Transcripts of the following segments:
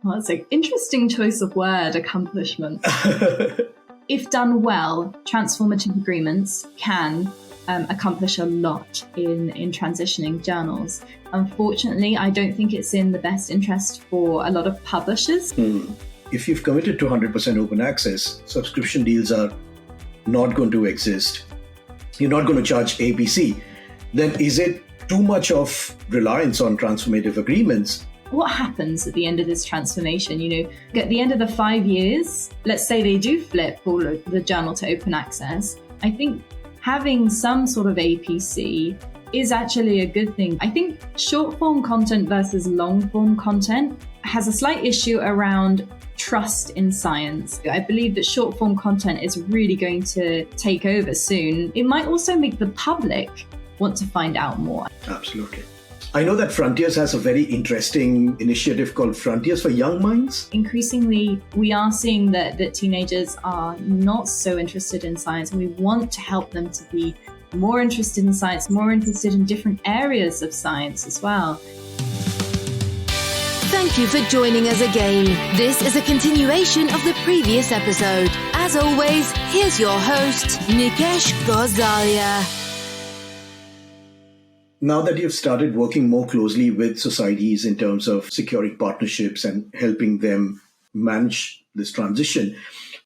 Well, that's an interesting choice of word, accomplishment. If done well, transformative agreements can accomplish a lot in transitioning journals. Unfortunately, I don't think it's in the best interest for a lot of publishers. If you've committed to 100% open access, subscription deals are not going to exist. You're not going to charge ABC. Then is it too much of reliance on transformative agreements? What happens at the end of this transformation? At the end of the 5 years, let's say they do flip all of the journal to open access. I think having some sort of APC is actually a good thing. I think short form content versus long form content has a slight issue around trust in science. I believe that short form content is really going to take over soon. It might also make the public want to find out more. Absolutely. I know that Frontiers has a very interesting initiative called Frontiers for Young Minds. Increasingly, we are seeing that teenagers are not so interested in science, and we want to help them to be more interested in science, more interested in different areas of science as well. Thank you for joining us again. This is a continuation of the previous episode. As always, here's your host, Nikesh Gosalia. Now that you've started working more closely with societies in terms of securing partnerships and helping them manage this transition,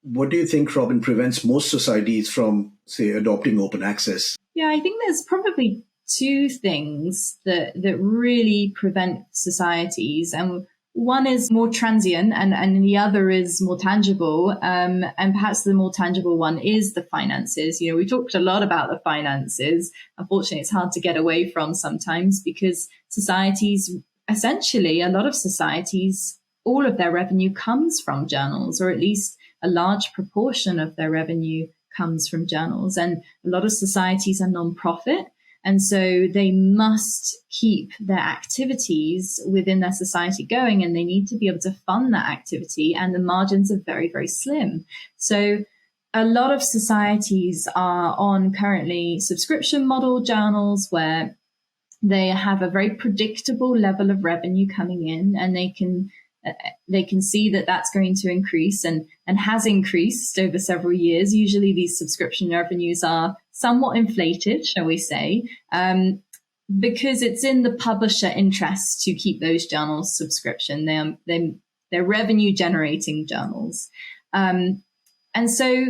what do you think, Robyn, prevents most societies from, say, adopting open access? Yeah, I think there's probably two things that really prevent societies. And one is more transient and the other is more tangible. And perhaps the more tangible one is the finances. We talked a lot about the finances. Unfortunately, it's hard to get away from sometimes because societies, essentially, a lot of societies, all of their revenue comes from journals, or at least a large proportion of their revenue comes from journals. And a lot of societies are non-profit. And so they must keep their activities within their society going, and they need to be able to fund that activity. And the margins are very, very slim. So a lot of societies are on currently subscription model journals where they have a very predictable level of revenue coming in, and they can see that that's going to increase and has increased over several years. Usually these subscription revenues are somewhat inflated, shall we say, because it's in the publisher interest to keep those journals subscription. They're revenue generating journals. And so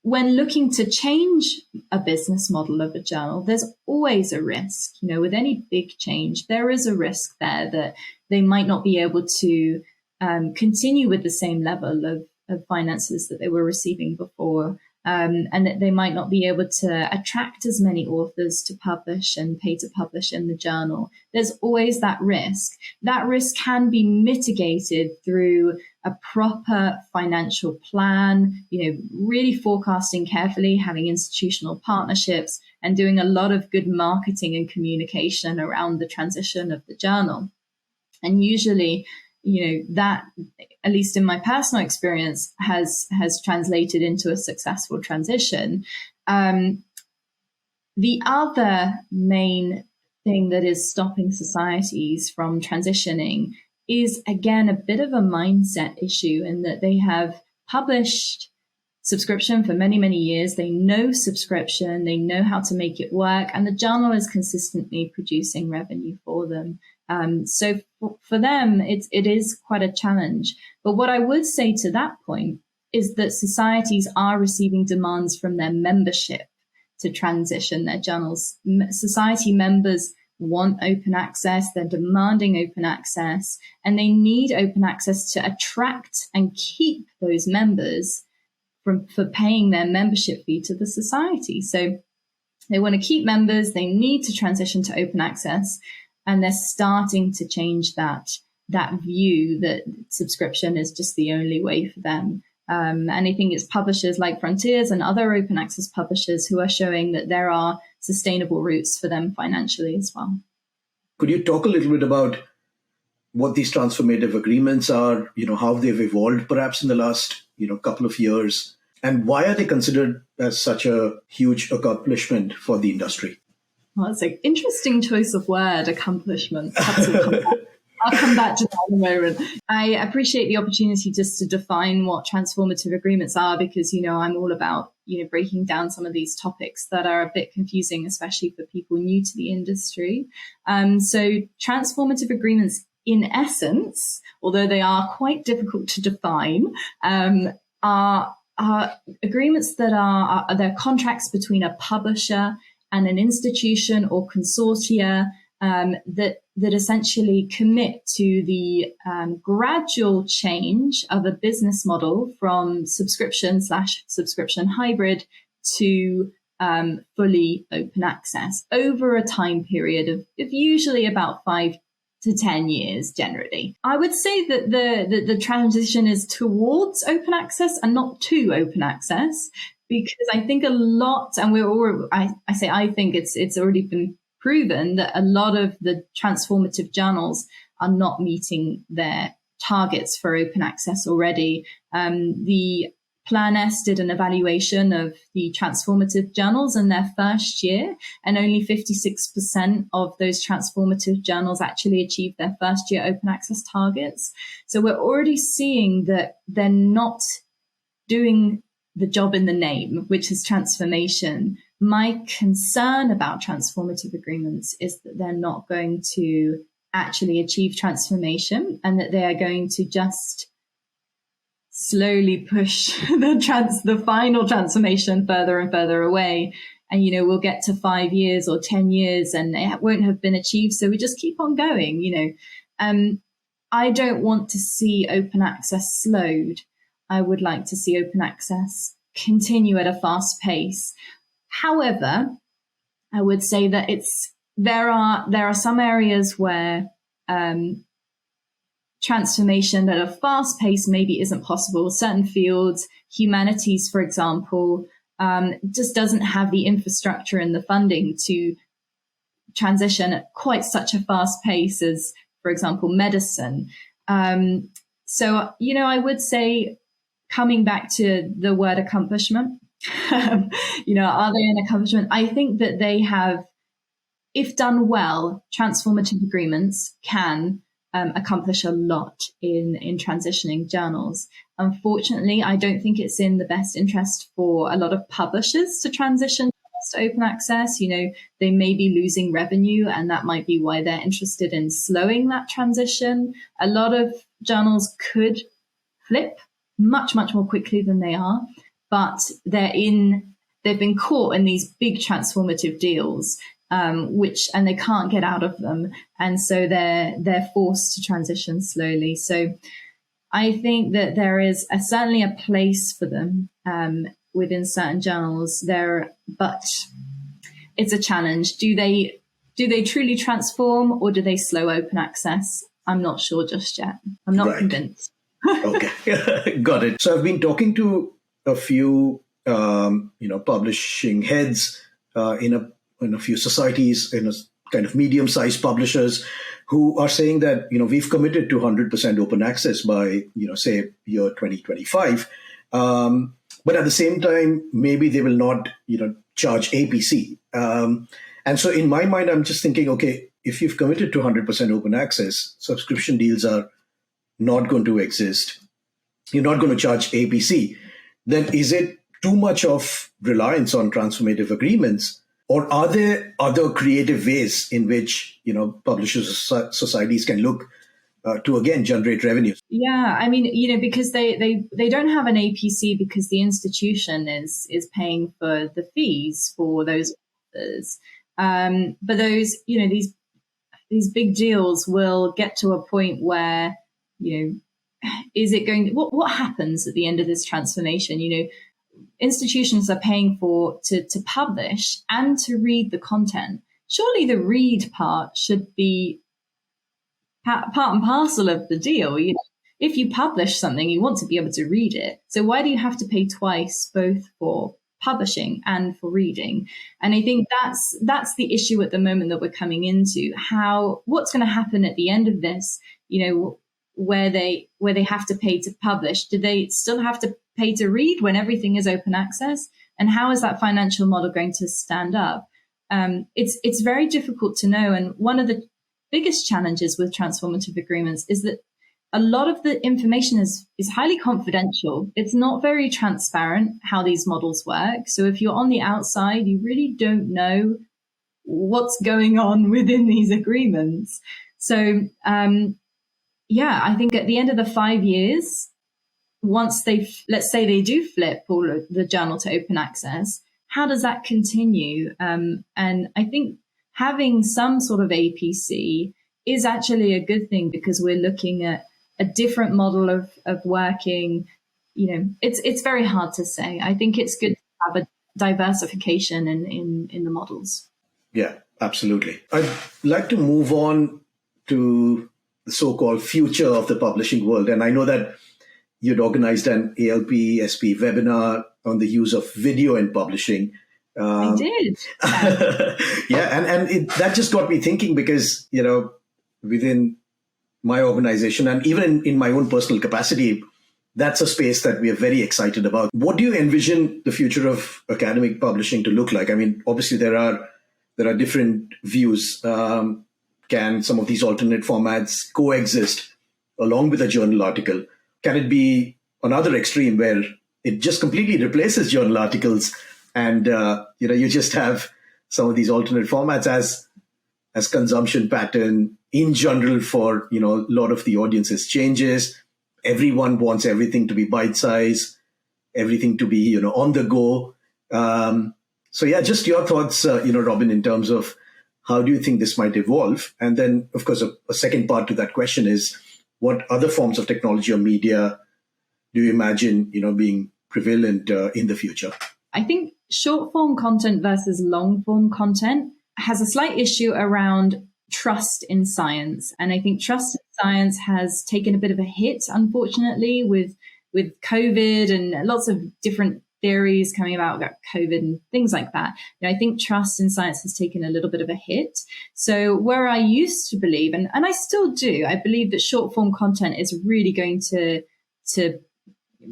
when looking to change a business model of a journal, there's always a risk. With any big change, there is a risk there that they might not be able to continue with the same level of finances that they were receiving before, and that they might not be able to attract as many authors to publish and pay to publish in the journal. There's always that risk. That risk can be mitigated through a proper financial plan, really forecasting carefully, having institutional partnerships, and doing a lot of good marketing and communication around the transition of the journal. And usually, that, at least in my personal experience, has translated into a successful transition. The other main thing that is stopping societies from transitioning is, again, a bit of a mindset issue in that they have published subscription for many, many years. They know subscription, they know how to make it work, and the journal is consistently producing revenue for them. So for them, it is quite a challenge. But what I would say to that point is that societies are receiving demands from their membership to transition their journals. Society members want open access, they're demanding open access, and they need open access to attract and keep those members for paying their membership fee to the society. So they want to keep members, they need to transition to open access, and they're starting to change that view that subscription is just the only way for them. And I think it's publishers like Frontiers and other open access publishers who are showing that there are sustainable routes for them financially as well. Could you talk a little bit about what these transformative agreements are, how they've evolved perhaps in the last, couple of years, and why are they considered as such a huge accomplishment for the industry? Well, it's an interesting choice of word, accomplishment. I'll come back to that in a moment. I appreciate the opportunity just to define what transformative agreements are, because, I'm all about, breaking down some of these topics that are a bit confusing, especially for people new to the industry. So transformative agreements, in essence, although they are quite difficult to define, are agreements that they're contracts between a publisher and an institution or consortia that essentially commit to the gradual change of a business model from subscription/subscription hybrid to fully open access over a time period of usually about 5 to 10 years generally. I would say that the transition is towards open access and not to open access, because I think a lot, and I think it's already been proven that a lot of the transformative journals are not meeting their targets for open access already. The Plan S did an evaluation of the transformative journals in their first year, and only 56% of those transformative journals actually achieved their first year open access targets. So we're already seeing that they're not doing the job in the name, which is transformation. My concern about transformative agreements is that they're not going to actually achieve transformation, and that they are going to just slowly push the final transformation further and further away. And, we'll get to 5 years or 10 years and it won't have been achieved. So we just keep on going, I don't want to see open access slowed. I would like to see open access continue at a fast pace. However, I would say that there are some areas where transformation at a fast pace maybe isn't possible. Certain fields, humanities, for example, just doesn't have the infrastructure and the funding to transition at quite such a fast pace as, for example, medicine. So, I would say, coming back to the word accomplishment, are they an accomplishment? I think that they have, if done well, transformative agreements can accomplish a lot in transitioning journals. Unfortunately, I don't think it's in the best interest for a lot of publishers to transition to open access. They may be losing revenue, and that might be why they're interested in slowing that transition. A lot of journals could flip much, much more quickly than they are, but they've been caught in these big transformative deals, and they can't get out of them. And so they're forced to transition slowly. So I think that there is certainly a place for them within certain journals there, but it's a challenge. Do they truly transform, or do they slow open access? I'm not sure just yet. I'm not convinced. Okay, got it. So I've been talking to a few, publishing heads in a few societies, in a kind of medium-sized publishers, who are saying that, we've committed to 100% open access by, say, year 2025. But at the same time, maybe they will not, charge APC. And so in my mind, I'm just thinking, okay, if you've committed to 100% open access, subscription deals are not going to exist. You're not going to charge APC. Then is it too much of reliance on transformative agreements? Or are there other creative ways in which, publishers, societies can look to, again, generate revenue? Yeah, I mean, because they don't have an APC because the institution is paying for the fees for those authors. But those, these big deals will get to a point where, is it going? What happens at the end of this transformation? Institutions are paying to publish and to read the content. Surely the read part should be part and parcel of the deal. If you publish something, you want to be able to read it. So why do you have to pay twice, both for publishing and for reading? And I think that's the issue at the moment that we're coming into. What's going to happen at the end of this? Where they have to pay to publish? Do they still have to pay to read when everything is open access? And how is that financial model going to stand up? It's very difficult to know. And one of the biggest challenges with transformative agreements is that a lot of the information is highly confidential. It's not very transparent how these models work. So if you're on the outside, you really don't know what's going on within these agreements. So, I think at the end of the 5 years, once let's say they do flip all of the journal to open access, how does that continue? And I think having some sort of APC is actually a good thing, because we're looking at a different model of working. It's very hard to say. I think it's good to have a diversification in the models. Yeah, absolutely. I'd like to move on to the so-called future of the publishing world. And I know that you'd organized an ALP SP webinar on the use of video in publishing. I did. Yeah, and that just got me thinking, because, within my organization and even in my own personal capacity, that's a space that we are very excited about. What do you envision the future of academic publishing to look like? I mean, obviously there are different views. Can some of these alternate formats coexist along with a journal article? Can it be another extreme where it just completely replaces journal articles, and you just have some of these alternate formats as consumption pattern in general for a lot of the audience's changes? Everyone wants everything to be bite-sized, everything to be on the go. So yeah, just your thoughts, Robyn, in terms of how do you think this might evolve? And then, of course, a second part to that question is, what other forms of technology or media do you imagine being prevalent in the future? I think short form content versus long form content has a slight issue around trust in science. And I think trust in science has taken a bit of a hit, unfortunately, with COVID and lots of different theories coming about COVID and things like that. I think trust in science has taken a little bit of a hit. So where I used to believe, and I still do, I believe that short form content is really going to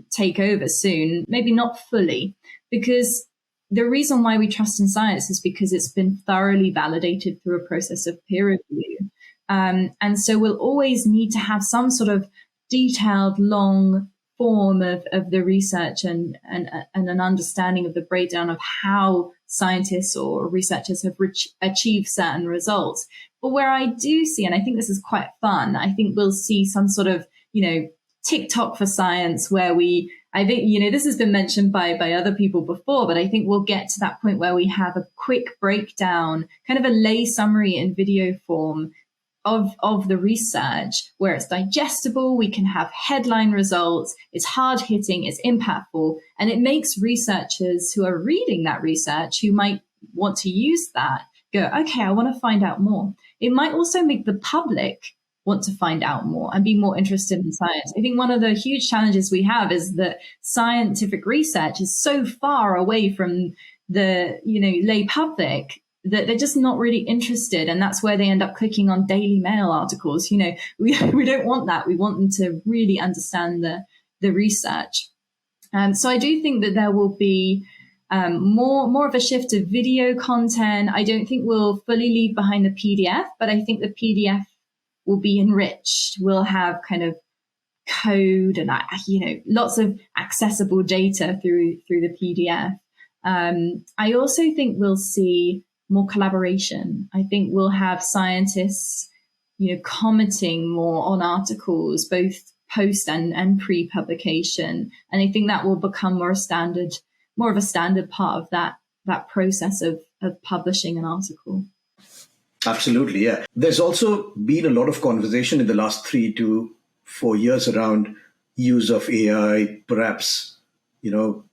take over soon, maybe not fully, because the reason why we trust in science is because it's been thoroughly validated through a process of peer review. And so we'll always need to have some sort of detailed, long form of the research and an understanding of the breakdown of how scientists or researchers have achieved certain results. But where I do see, and I think this is quite fun, I think we'll see some sort of, TikTok for science, where I think, this has been mentioned by other people before, but I think we'll get to that point where we have a quick breakdown, kind of a lay summary in video form of the research, where it's digestible, we can have headline results, it's hard hitting, it's impactful, and it makes researchers who are reading that research, who might want to use that, go, okay, I want to find out more. It might also make the public want to find out more and be more interested in science. I think one of the huge challenges we have is that scientific research is so far away from the, lay public that they're just not really interested. And that's where they end up clicking on Daily Mail articles. We don't want that. We want them to really understand the research. So I do think that there will be more of a shift to video content. I don't think we'll fully leave behind the PDF, but I think the PDF will be enriched. We'll have kind of code and, lots of accessible data through the PDF. I also think we'll see more collaboration. I think we'll have scientists, commenting more on articles, both post and pre-publication. And I think that will become more of a standard part of that process of publishing an article. Absolutely, yeah. There's also been a lot of conversation in the last 3 to 4 years around use of AI, perhaps,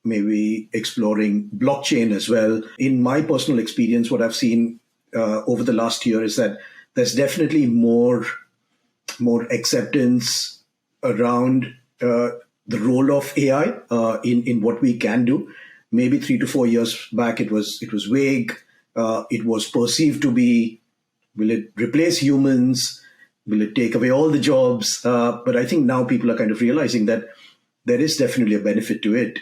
maybe exploring blockchain as well. In my personal experience, what I've seen over the last year is that there's definitely more acceptance around the role of AI in what we can do. Maybe 3 to 4 years back, it was vague. It was perceived to be, will it replace humans? Will it take away all the jobs? But I think now people are kind of realizing that there is definitely a benefit to it,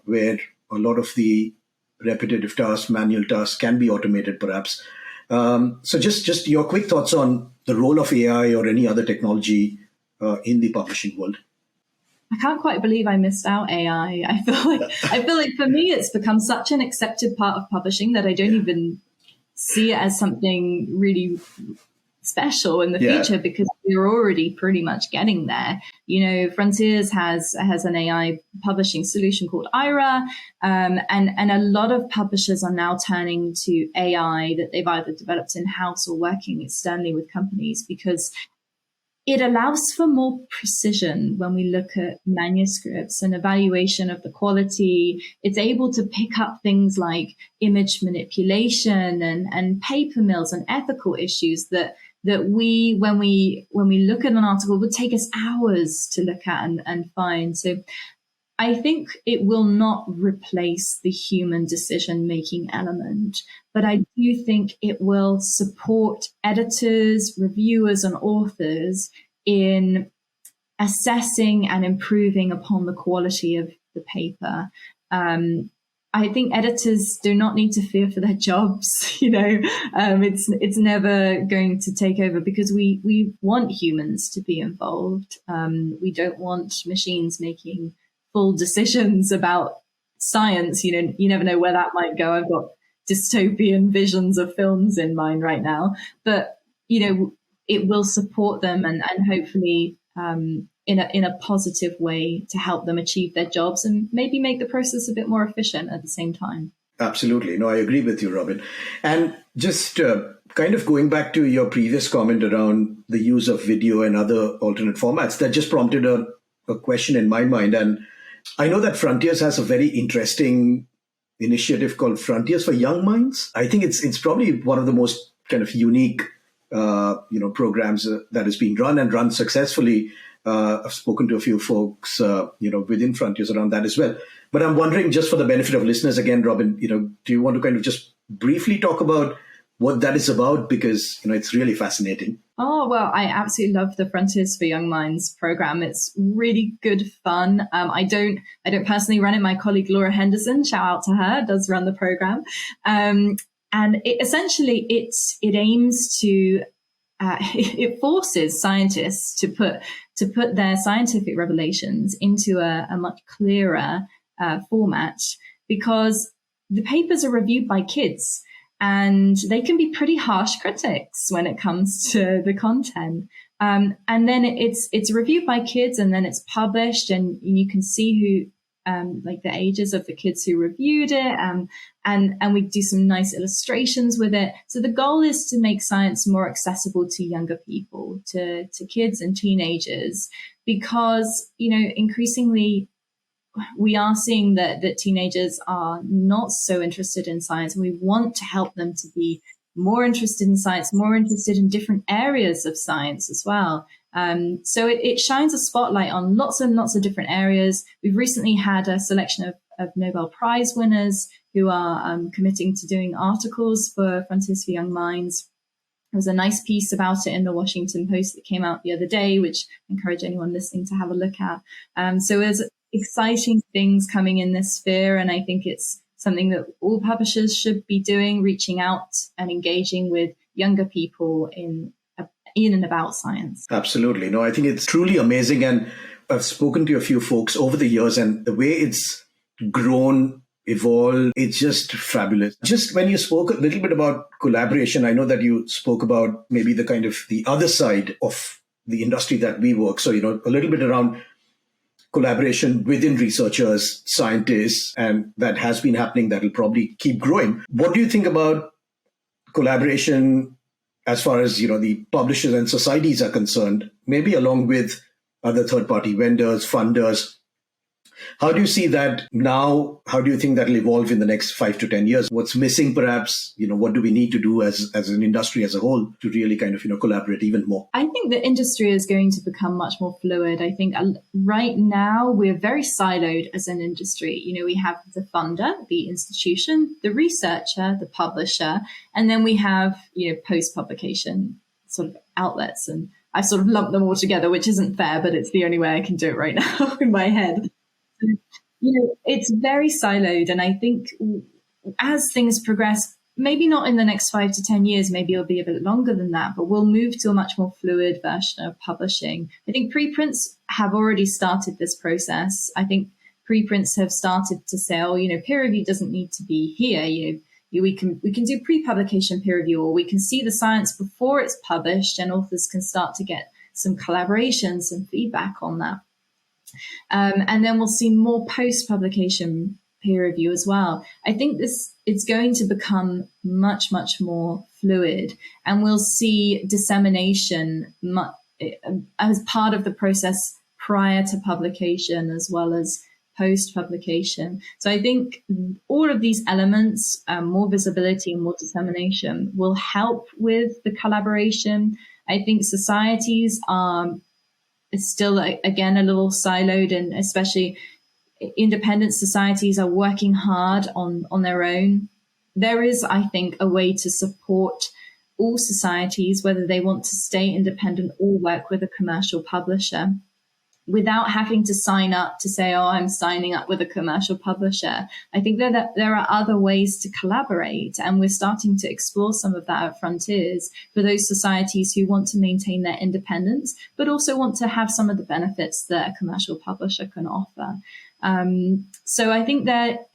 where a lot of the repetitive tasks, manual tasks can be automated perhaps. So just your quick thoughts on the role of AI or any other technology in the publishing world. I can't quite believe I missed out AI. I feel like for me, it's become such an accepted part of publishing that I don't even see it as something really special in the future, because we're already pretty much getting there. Frontiers has an AI publishing solution called Ira, and a lot of publishers are now turning to AI that they've either developed in-house or working externally with companies, because it allows for more precision when we look at manuscripts and evaluation of the quality. It's able to pick up things like image manipulation and paper mills and ethical issues that we, when we look at an article, would take us hours to look at and find. So I think it will not replace the human decision-making element, but I do think it will support editors, reviewers, and authors in assessing and improving upon the quality of the paper. I think editors do not need to fear for their jobs. It's never going to take over, because we want humans to be involved. We don't want machines making full decisions about science. You never know where that might go. I've got dystopian visions of films in mind right now, but it will support them and hopefully in a positive way to help them achieve their jobs and maybe make the process a bit more efficient at the same time. Absolutely. No, I agree with you, Robyn. And just kind of going back to your previous comment around the use of video and other alternate formats, that just prompted a question in my mind. And I know that Frontiers has a very interesting initiative called Frontiers for Young Minds. I think it's probably one of the most kind of unique programs that is being run successfully. I've spoken to a few folks, within Frontiers around that as well. But I'm wondering, just for the benefit of listeners, again, Robyn, do you want to kind of just briefly talk about what that is about? Because, it's really fascinating. Oh, well, I absolutely love the Frontiers for Young Minds program. It's really good fun. I don't personally run it. My colleague Laura Henderson, shout out to her, does run the program. And it aims to it forces scientists to put their scientific revelations into a much clearer format, because the papers are reviewed by kids and they can be pretty harsh critics when it comes to the content. And then it's reviewed by kids, and then it's published, and you can see who like the ages of the kids who reviewed it, and we do some nice illustrations with it. So the goal is to make science more accessible to younger people, to kids and teenagers, because increasingly we are seeing that teenagers are not so interested in science, and we want to help them to be more interested in science, more interested in different areas of science as well. So it shines a spotlight on lots and lots of different areas. We've recently had a selection of Nobel Prize winners who are committing to doing articles for Frontiers for Young Minds. There was a nice piece about it in the Washington Post that came out the other day, which I encourage anyone listening to have a look at. So there's exciting things coming in this sphere, and I think it's something that all publishers should be doing, reaching out and engaging with younger people in and about science. Absolutely. No, I think it's truly amazing. And I've spoken to a few folks over the years, and the way it's grown, evolved, it's just fabulous. Just when you spoke a little bit about collaboration, I know that you spoke about maybe the kind of the other side of the industry that we work. So, a little bit around collaboration within researchers, scientists, and that has been happening. That will probably keep growing. What do you think about collaboration as far as, the publishers and societies are concerned, maybe along with other third-party vendors, funders? How do you see that now? How do you think that will evolve in the next 5 to 10 years? What's missing, perhaps? What do we need to do as an industry as a whole to really kind of, collaborate even more? I think the industry is going to become much more fluid. I think right now we're very siloed as an industry. We have the funder, the institution, the researcher, the publisher, and then we have, post-publication sort of outlets. And I've sort of lumped them all together, which isn't fair, but it's the only way I can do it right now in my head. It's very siloed. And I think as things progress, maybe not in the next 5 to 10 years, maybe it'll be a bit longer than that, but we'll move to a much more fluid version of publishing. I think preprints have already started this process. I think preprints have started to say, peer review doesn't need to be here. We can do pre-publication peer review, or we can see the science before it's published, and authors can start to get some collaboration, some feedback on that. And then we'll see more post-publication peer review as well. I think it's going to become much, much more fluid, and we'll see dissemination as part of the process prior to publication as well as post-publication. So I think all of these elements, more visibility and more dissemination, will help with the collaboration. I think societies are still, again, a little siloed, and especially independent societies are working hard on their own. There is, I think, a way to support all societies, whether they want to stay independent or work with a commercial publisher, without having to sign up to say, I'm signing up with a commercial publisher. I think that there are other ways to collaborate, and we're starting to explore some of that at Frontiers for those societies who want to maintain their independence, but also want to have some of the benefits that a commercial publisher can offer. So I think that,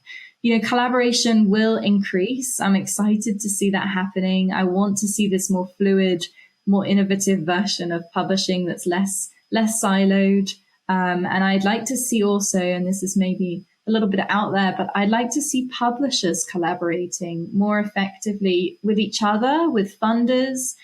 collaboration will increase. I'm excited to see that happening. I want to see this more fluid, more innovative version of publishing that's less siloed. And I'd like to see also, and this is maybe a little bit out there, but I'd like to see publishers collaborating more effectively with each other, with funders.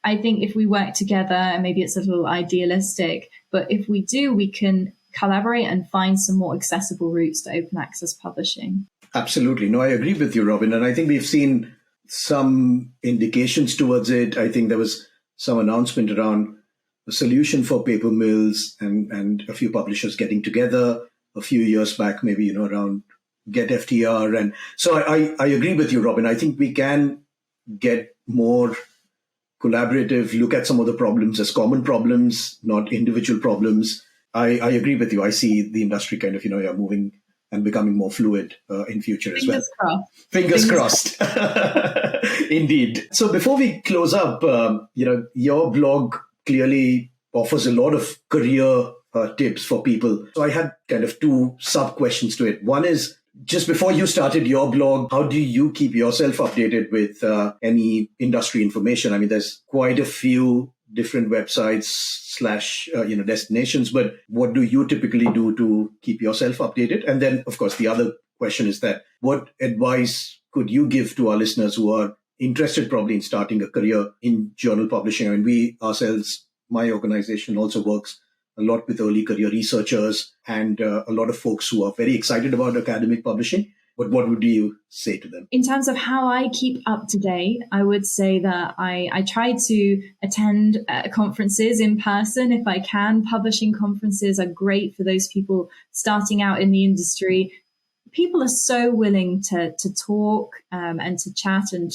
I think if we work together, and maybe it's a little idealistic, but if we do, we can collaborate and find some more accessible routes to open access publishing. Absolutely. No, I agree with you, Robyn. And I think we've seen some indications towards it. I think there was some announcement around a solution for paper mills and a few publishers getting together a few years back, maybe, around Get FTR. And so I agree with you, Robyn. I think we can get more collaborative, look at some of the problems as common problems, not individual problems. I agree with you. I see the industry kind of, moving and becoming more fluid in future as well. Fingers crossed. Indeed. So before we close up, your blog clearly offers a lot of career tips for people. So I had kind of two sub-questions to it. One is, just before you started your blog, how do you keep yourself updated with any industry information? I mean, there's quite a few different websites / destinations, but what do you typically do to keep yourself updated? And then, of course, the other question is that what advice could you give to our listeners who are interested probably in starting a career in journal publishing? I mean, we ourselves, my organization also works a lot with early career researchers and a lot of folks who are very excited about academic publishing. But what would you say to them? In terms of how I keep up to date, I would say that I try to attend conferences in person if I can. Publishing conferences are great for those people starting out in the industry. People are so willing to talk and to chat and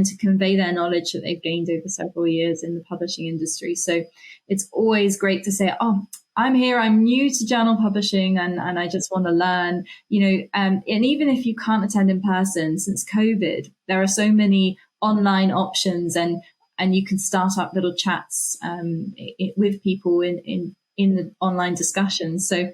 to convey their knowledge that they've gained over several years in the publishing industry. So it's always great to say, I'm here, I'm new to journal publishing and I just want to learn, and even if you can't attend in person, since COVID, there are so many online options and you can start up little chats with people in the online discussions. So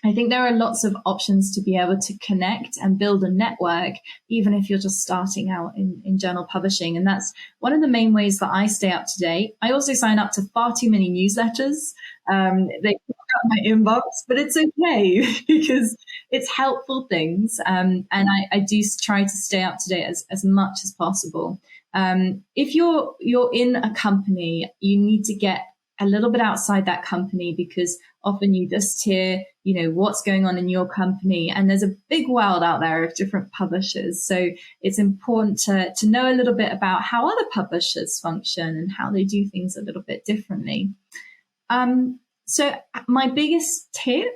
I think there are lots of options to be able to connect and build a network, even if you're just starting out in journal publishing. And that's one of the main ways that I stay up to date. I also sign up to far too many newsletters. They clog up my inbox, but it's okay because it's helpful things. And I do try to stay up to date as much as possible. If you're in a company, you need to get a little bit outside that company because often you just hear, what's going on in your company. And there's a big world out there of different publishers. So it's important to know a little bit about how other publishers function and how they do things a little bit differently. So my biggest tip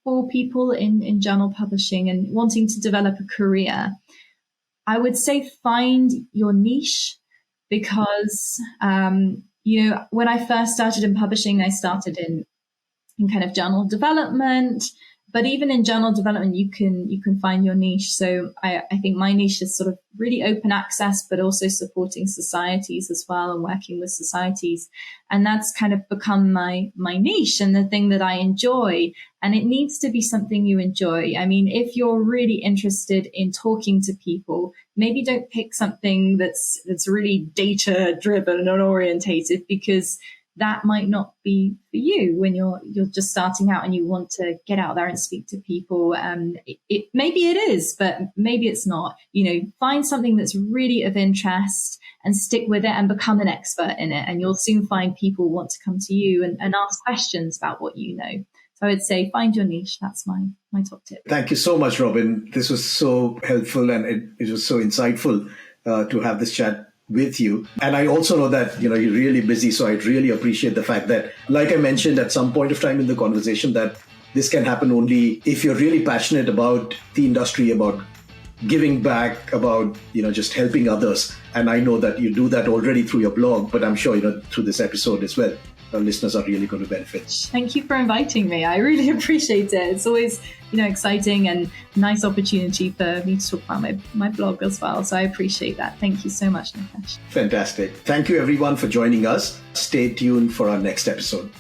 for people in journal publishing and wanting to develop a career, I would say find your niche because, when I first started in publishing, I started in kind of journal development, But even in journal development, you can find your niche. So I think my niche is sort of really open access, but also supporting societies as well and working with societies. And that's kind of become my niche and the thing that I enjoy. And it needs to be something you enjoy. I mean, if you're really interested in talking to people, maybe don't pick something that's really data driven and orientated, because that might not be for you when you're just starting out and you want to get out there and speak to people. Maybe it is, but maybe it's not. Find something that's really of interest and stick with it and become an expert in it. And you'll soon find people want to come to you and ask questions about what you know. So I would say find your niche. That's my top tip. Thank you so much, Robyn. This was so helpful and it was so insightful to have this chat with you. And I also know that, you're really busy. So I really appreciate the fact that, like I mentioned at some point of time in the conversation, that this can happen only if you're really passionate about the industry, about giving back, about, just helping others. And I know that you do that already through your blog, but I'm sure, through this episode as well, our listeners are really going to benefit. Thank you for inviting me. I really appreciate it. It's always, exciting and nice opportunity for me to talk about my blog as well. So I appreciate that. Thank you so much, Nikesh. Fantastic. Thank you everyone for joining us. Stay tuned for our next episode.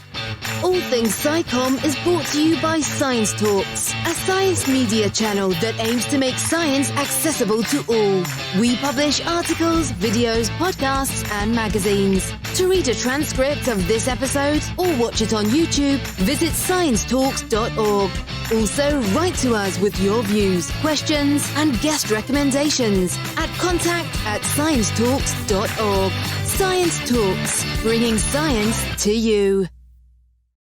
All Things SciComm is brought to you by Science Talks, a science media channel that aims to make science accessible to all. We publish articles, videos, podcasts, and magazines. To read a transcript of this episode or watch it on YouTube, visit sciencetalks.org. Also, write to us with your views, questions, and guest recommendations at contact@sciencetalks.org. Science Talks, bringing science to you.